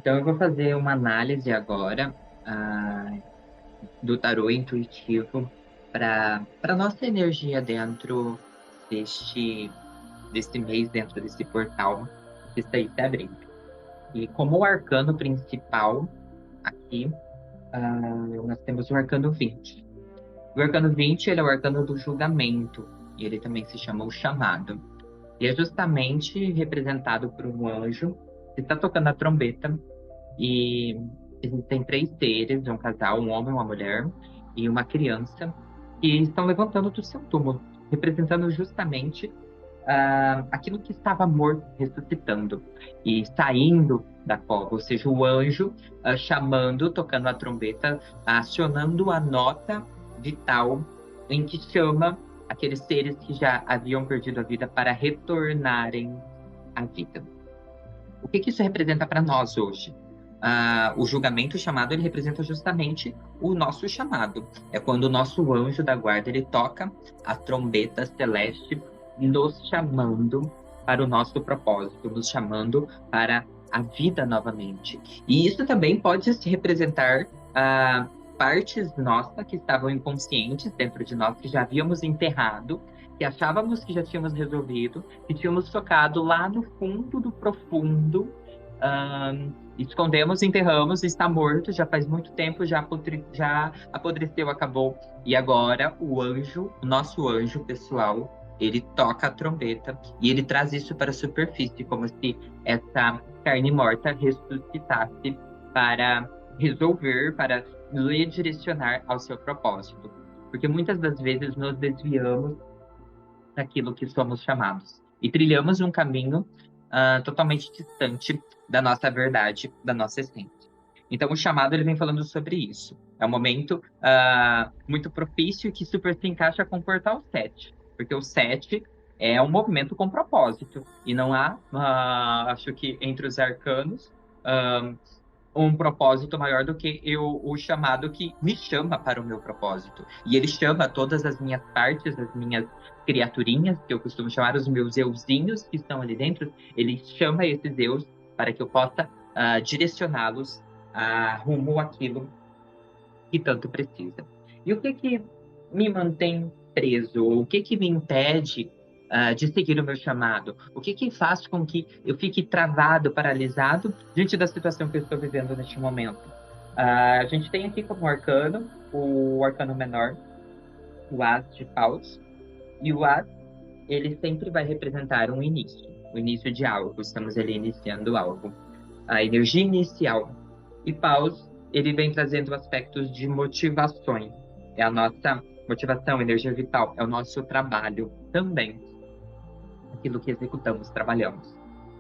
Então, eu vou fazer uma análise agora, do tarô intuitivo para nossa energia dentro deste, deste mês, dentro desse portal que está aí se abrindo. E como o arcano principal aqui, nós temos o arcano 20. O arcano 20, ele é o arcano do julgamento, e ele também se chama o chamado. E é justamente representado por um anjo que está tocando a trombeta. E existem três seres, um casal, um homem, uma mulher e uma criança, que estão levantando do seu túmulo, representando justamente aquilo que estava morto, ressuscitando e saindo da cova, ou seja, o anjo chamando, tocando a trombeta, acionando a nota vital em que chama aqueles seres que já haviam perdido a vida para retornarem à vida. O que que isso representa para nós hoje? O julgamento chamado, ele representa justamente o nosso chamado. É quando o nosso anjo da guarda, ele toca a trombeta celeste, nos chamando para o nosso propósito, nos chamando para a vida novamente. E isso também pode se representar partes nossas que estavam inconscientes dentro de nós, que já havíamos enterrado, que achávamos que já tínhamos resolvido, que tínhamos tocado lá no fundo do profundo, escondemos, enterramos, está morto, já faz muito tempo, já apodreceu, acabou. E agora o anjo, o nosso anjo pessoal, ele toca a trombeta e ele traz isso para a superfície, como se essa carne morta ressuscitasse para resolver, para lhe direcionar ao seu propósito. Porque muitas das vezes nos desviamos daquilo que somos chamados. E trilhamos um caminho totalmente distante da nossa verdade, da nossa essência. Então, o chamado ele vem falando sobre isso. É um momento muito propício que super se encaixa com o Portal 7, porque o 7 é um movimento com propósito, e não há, acho que entre os arcanos, ah, um propósito maior do que o chamado que me chama para o meu propósito. E ele chama todas as minhas partes, as minhas criaturinhas, que eu costumo chamar os meus euzinhos que estão ali dentro, ele chama esses eus para que eu possa direcioná-los rumo àquilo que tanto precisa. E o que que me mantém preso? O que que me impede de seguir o meu chamado? O que que faz com que eu fique travado, paralisado diante da situação que eu estou vivendo neste momento? A gente tem aqui como arcano o arcano menor, o As de Paus, e o As, ele sempre vai representar um início, o início de algo, estamos ali iniciando algo, a energia inicial. E Paus, ele vem trazendo aspectos de motivações. É a nossa motivação, energia vital, é o nosso trabalho também, aquilo que executamos, trabalhamos.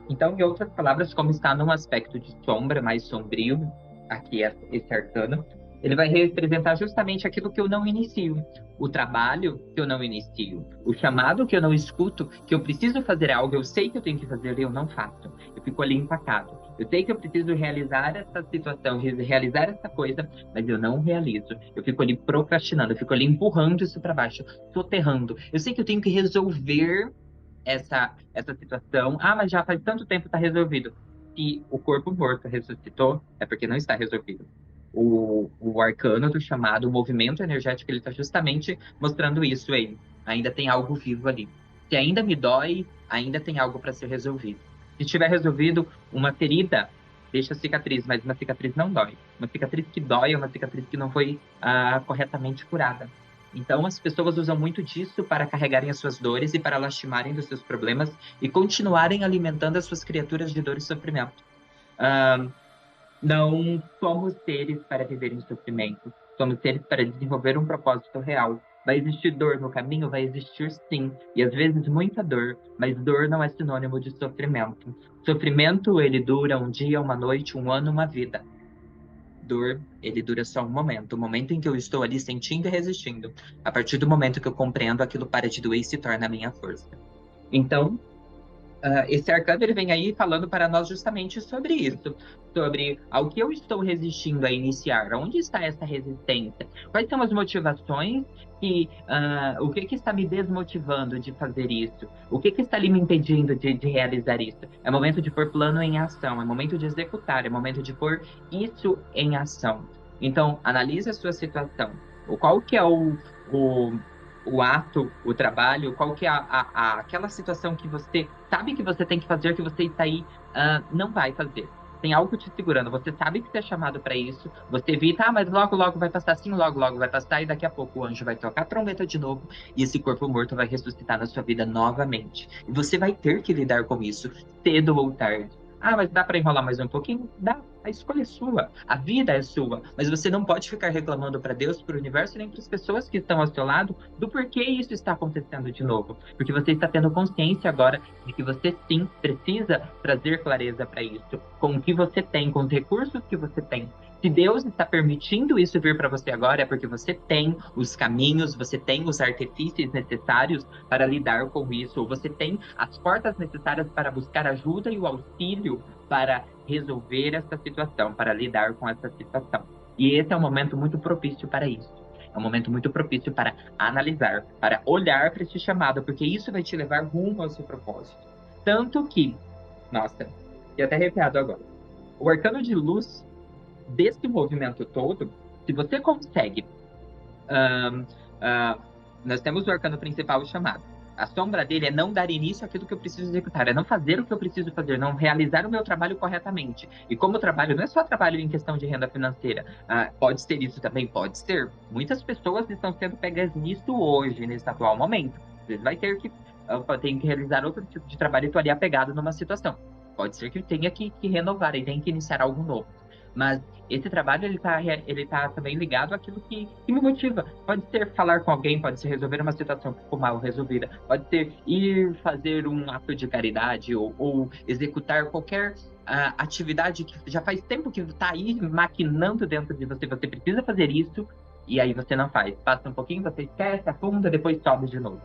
Então, em outras palavras, como está num aspecto de sombra, mais sombrio, aqui é esse arcano, ele vai representar justamente aquilo que eu não inicio, o trabalho que eu não inicio, o chamado que eu não escuto, que eu preciso fazer algo, eu sei que eu tenho que fazer e eu não faço. Eu fico ali empacado. Eu sei que eu preciso realizar essa situação, realizar essa coisa, mas eu não realizo. Eu fico ali procrastinando, eu fico ali empurrando isso para baixo, soterrando. Eu sei que eu tenho que resolver essa situação. Mas já faz tanto tempo está resolvido. Se o corpo morto ressuscitou, é porque não está resolvido. O arcano do chamado, o movimento energético, ele está justamente mostrando isso aí. Ainda tem algo vivo ali. Se ainda me dói, ainda tem algo para ser resolvido. Se tiver resolvido, uma ferida deixa cicatriz, mas uma cicatriz não dói. Uma cicatriz que dói é uma cicatriz que não foi corretamente curada. Então, as pessoas usam muito disso para carregarem as suas dores e para lastimarem dos seus problemas e continuarem alimentando as suas criaturas de dor e sofrimento. Ah, não somos seres para viver em sofrimento, somos seres para desenvolver um propósito real. Vai existir dor no caminho? Vai existir sim, e às vezes muita dor, mas dor não é sinônimo de sofrimento. Sofrimento, ele dura um dia, uma noite, um ano, uma vida. Dor, ele dura só um momento, o momento em que eu estou ali sentindo e resistindo. A partir do momento que eu compreendo, aquilo para de doer e se torna a minha força. Então, esse arcano ele vem aí falando para nós justamente sobre isso, sobre ao que eu estou resistindo a iniciar, onde está essa resistência, quais são as motivações o que está me desmotivando de fazer isso, o que está ali me impedindo de realizar isso. É momento de pôr plano em ação, é momento de executar, é momento de pôr isso em ação. Então, analise a sua situação. Qual que é o ato, o trabalho, qual que é aquela situação que você sabe que você tem que fazer, que você está aí, não vai fazer. Tem algo te segurando, você sabe que você é chamado para isso, você evita, mas logo, logo vai passar assim, logo, logo vai passar, e daqui a pouco o anjo vai tocar a trombeta de novo, e esse corpo morto vai ressuscitar na sua vida novamente. E você vai ter que lidar com isso, cedo ou tarde. Ah, mas dá para enrolar mais um pouquinho? Dá. A escolha é sua, a vida é sua, mas você não pode ficar reclamando para Deus, para o universo, nem para as pessoas que estão ao seu lado do porquê isso está acontecendo de novo. Porque você está tendo consciência agora de que você sim precisa trazer clareza para isso, com o que você tem, com os recursos que você tem. Se Deus está permitindo isso vir para você agora, é porque você tem os caminhos, você tem os artifícios necessários para lidar com isso, ou você tem as portas necessárias para buscar ajuda e o auxílio para resolver essa situação, para lidar com essa situação. E esse é um momento muito propício para isso. É um momento muito propício para analisar, para olhar para esse chamado, porque isso vai te levar rumo ao seu propósito. Tanto que, nossa, fiquei até arrepiado agora. O arcano de luz desse movimento todo, se você consegue. ahn, ah, Nós temos o arcano principal chamado. A sombra dele é não dar início àquilo que eu preciso executar, é não fazer o que eu preciso fazer, não realizar o meu trabalho corretamente. E como o trabalho não é só trabalho em questão de renda financeira, pode ser isso também? Pode ser. Muitas pessoas estão sendo pegas nisso hoje, nesse atual momento. Você vai ter que, tem que realizar outro tipo de trabalho e estou ali apegado numa situação. Pode ser que tenha que renovar e tenha que iniciar algo novo. Mas esse trabalho ele tá também ligado àquilo que me motiva. Pode ser falar com alguém, pode ser resolver uma situação que ficou mal resolvida, pode ser ir fazer um ato de caridade ou executar qualquer atividade que já faz tempo que está aí maquinando dentro de você. Você precisa fazer isso e aí você não faz. Passa um pouquinho, você esquece, afunda, depois sobe de novo.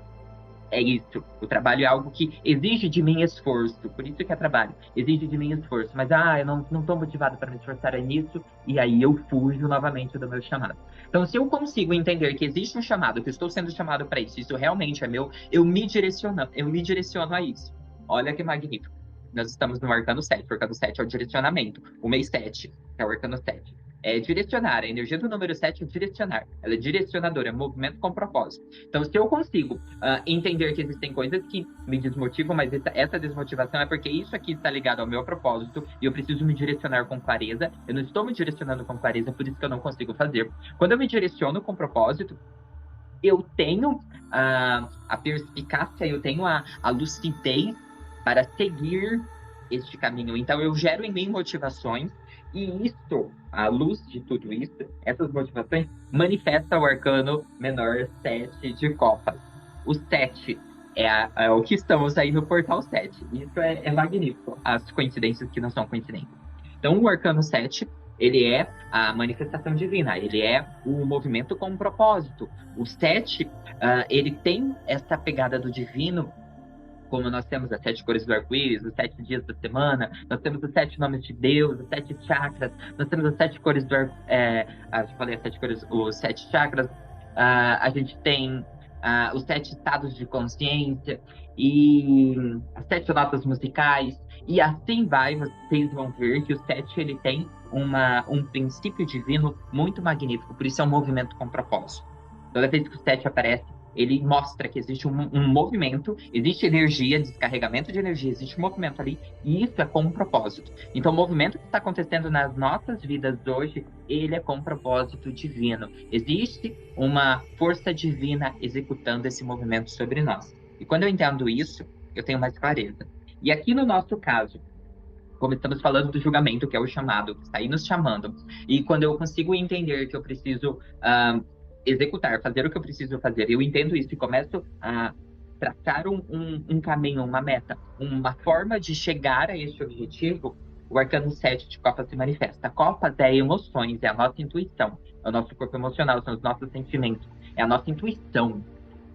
É isso. O trabalho é algo que exige de mim esforço. Por isso que é trabalho. Exige de mim esforço. Mas, eu não estou motivado para me esforçar nisso. E aí eu fujo novamente do meu chamado. Então, se eu consigo entender que existe um chamado, que eu estou sendo chamado para isso realmente é meu, eu me direciono a isso. Olha que magnífico. Nós estamos no arcano 7. O arcano 7 é o direcionamento. O mês 7 é o arcano 7. É direcionar. A energia do número 7 é direcionar. Ela é direcionadora, é movimento com propósito. Então, se eu consigo entender que existem coisas que me desmotivam, mas essa desmotivação é porque isso aqui está ligado ao meu propósito e eu preciso me direcionar com clareza. Eu não estou me direcionando com clareza, por isso que eu não consigo fazer. Quando eu me direciono com propósito, eu tenho a perspicácia, eu tenho a lucidez para seguir este caminho. Então, eu gero em mim motivações e isso, à luz de tudo isso, essas motivações, manifesta o arcano menor 7 de copas. O 7 é o que estamos aí no portal 7. Isso é magnífico, as coincidências que não são coincidências. Então, o arcano 7, ele é a manifestação divina, ele é o movimento com um propósito. O 7, ele tem essa pegada do divino, como nós temos as 7 cores do arco-íris, os 7 dias da semana, nós temos os 7 nomes de Deus, os 7 chakras, nós temos as 7 cores do arco, eu falei as 7 cores, os 7 chakras, a gente tem os 7 estados de consciência e as 7 notas musicais, e assim vai, vocês vão ver que o 7 ele tem um princípio divino muito magnífico, por isso é um movimento com propósito. Toda vez que o 7 aparece, ele mostra que existe um movimento, existe energia, descarregamento de energia, existe um movimento ali, e isso é com um propósito. Então, o movimento que está acontecendo nas nossas vidas hoje, ele é com um propósito divino. Existe uma força divina executando esse movimento sobre nós. E quando eu entendo isso, eu tenho mais clareza. E aqui no nosso caso, como estamos falando do julgamento, que é o chamado, que está aí nos chamando, e quando eu consigo entender que eu preciso executar, fazer o que eu preciso fazer, eu entendo isso e começo a traçar um caminho, uma meta, uma forma de chegar a esse objetivo, o arcano 7 de Copas se manifesta. Copas é emoções, é a nossa intuição, é o nosso corpo emocional, são os nossos sentimentos, é a nossa intuição.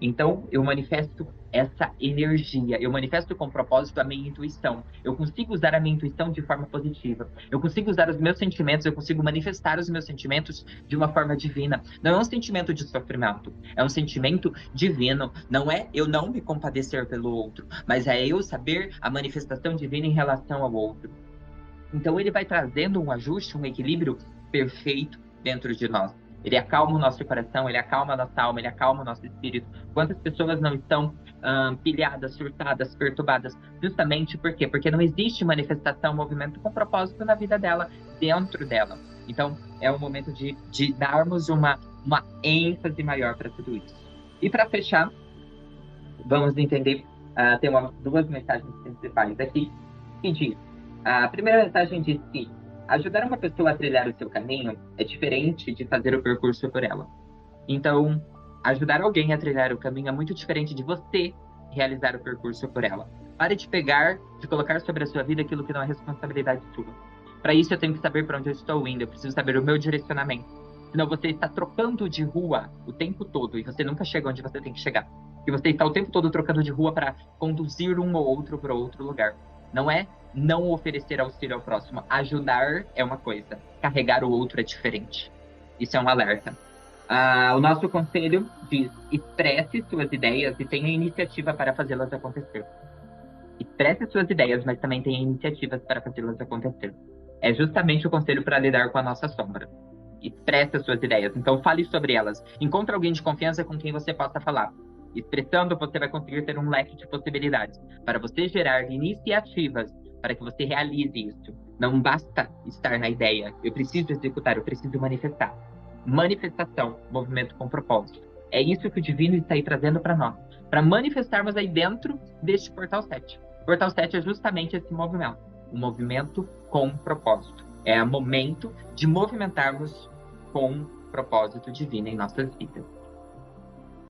Então, eu manifesto essa energia, eu manifesto com propósito a minha intuição. Eu consigo usar a minha intuição de forma positiva. Eu consigo usar os meus sentimentos, eu consigo manifestar os meus sentimentos de uma forma divina. Não é um sentimento de sofrimento, é um sentimento divino. Não é eu não me compadecer pelo outro, mas é eu saber a manifestação divina em relação ao outro. Então, ele vai trazendo um ajuste, um equilíbrio perfeito dentro de nós. Ele acalma o nosso coração, ele acalma a nossa alma, ele acalma o nosso espírito. Quantas pessoas não estão pilhadas, surtadas, perturbadas? Justamente por quê? Porque não existe manifestação, movimento com propósito na vida dela, dentro dela. Então, é o momento de darmos uma ênfase maior para tudo isso. E para fechar, vamos entender, tem duas mensagens principais aqui, que diz, a primeira mensagem diz que ajudar uma pessoa a trilhar o seu caminho é diferente de fazer o percurso por ela. Então, ajudar alguém a trilhar o caminho é muito diferente de você realizar o percurso por ela. Pare de de colocar sobre a sua vida aquilo que não é responsabilidade sua. Para isso, eu tenho que saber para onde eu estou indo, eu preciso saber o meu direcionamento. Senão você está trocando de rua o tempo todo e você nunca chega onde você tem que chegar. E você está o tempo todo trocando de rua para conduzir um ou outro para outro lugar. Não é não oferecer auxílio ao próximo. Ajudar é uma coisa, carregar o outro é diferente. Isso é um alerta. O nosso conselho diz: expresse suas ideias e tenha iniciativa para fazê-las acontecer. Expresse suas ideias, mas também tenha iniciativas para fazê-las acontecer. É justamente o conselho para lidar com a nossa sombra. Expresse as suas ideias, então fale sobre elas. Encontre alguém de confiança com quem você possa falar. Expressando, você vai conseguir ter um leque de possibilidades para você gerar iniciativas para que você realize isso. Não basta estar na ideia. Eu preciso executar, eu preciso manifestar. Manifestação, movimento com propósito. É isso que o divino está aí trazendo para nós, para manifestarmos aí dentro deste Portal 7. Portal 7 é justamente esse movimento, um movimento com propósito. É o momento de movimentarmos com propósito divino em nossas vidas.